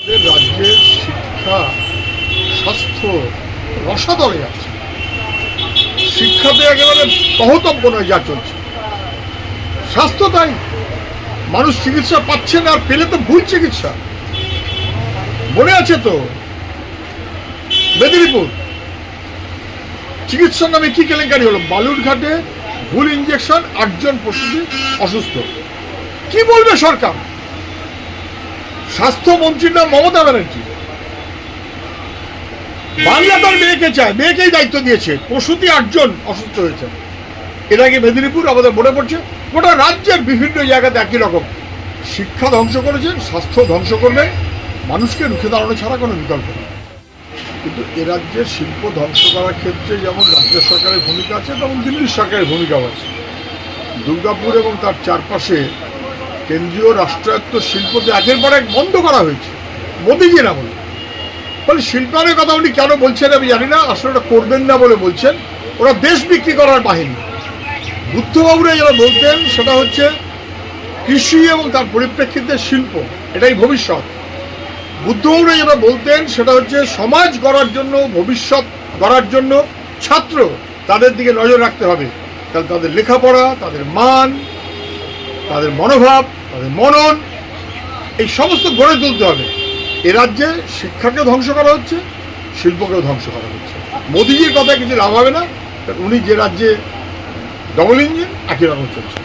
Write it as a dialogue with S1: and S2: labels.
S1: রাজ্যের শিক্ষা স্বাস্থ্য রসাতলে যাচ্ছে। শিক্ষাতে একেবারে তহতব্য নয় যা চলছে, স্বাস্থ্য তাই। মানুষ চিকিৎসা পাচ্ছে না, আর পেলে তো ভুল চিকিৎসা। মনে আছে তো মেদিনীপুর চিকিৎসার নামে কি কেলেঙ্কারি হলো? বালুরঘাটে ভুল ইঞ্জেকশন, 8 জন প্রসূতি অসুস্থ। কি বলবে সরকার? স্বাস্থ্যমন্ত্রীর নাম মমতা ব্যানার্জি। বাংলা তার মেয়েকে চায়, মেয়েকেই দায়িত্ব দিয়েছে। প্রসূতি 8 জন অসুস্থ হয়েছে। এর আগে মেদিনীপুর আমাদের মনে পড়ছে, গোটা রাজ্যের বিভিন্ন জায়গাতে একই রকম। শিক্ষা ধ্বংস করেছেন, স্বাস্থ্য ধ্বংস করবেন, মানুষকে রুখে দাঁড়ানো ছাড়া কোনো বিকল্প নেই। কিন্তু এ রাজ্যের শিল্প ধ্বংস করার ক্ষেত্রে যেমন রাজ্য সরকারের ভূমিকা আছে, তেমন দিল্লি সরকারের ভূমিকাও আছে। দুর্গাপুর এবং তার চারপাশে কেন্দ্রীয় রাষ্ট্রায়ত্ত শিল্পকে একের পর এক বন্ধ করা হয়েছে মোদিজি না বলে। ফলে শিল্পায়নের কথা উনি কেন বলছেন আমি জানি না, আসলে ওটা করবেন না বলে বলছেন। ওরা দেশ বিক্রি করার বাহিনী। বুদ্ধবাবুরা যারা বলতেন সেটা হচ্ছে কৃষি এবং তার পরিপ্রেক্ষিতে শিল্প, এটাই ভবিষ্যৎ। বুদ্ধবাবুরা যারা বলতেন সেটা হচ্ছে সমাজ গড়ার জন্য, ভবিষ্যৎ গড়ার জন্য ছাত্র, তাদের দিকে নজর রাখতে হবে। তাহলে তাদের লেখাপড়া, তাদের মান, তাদের মনোভাব, তাদের মনন, এই সমস্ত গড়ে তুলতে হবে। এ রাজ্যে শিক্ষাকেও ধ্বংস করা হচ্ছে, শিল্পকেও ধ্বংস করা হচ্ছে। মোদিজির কথায় কিছু লাভ হবে না, উনি যে রাজ্যে ডবল ইঞ্জিন একই রকম চলছে।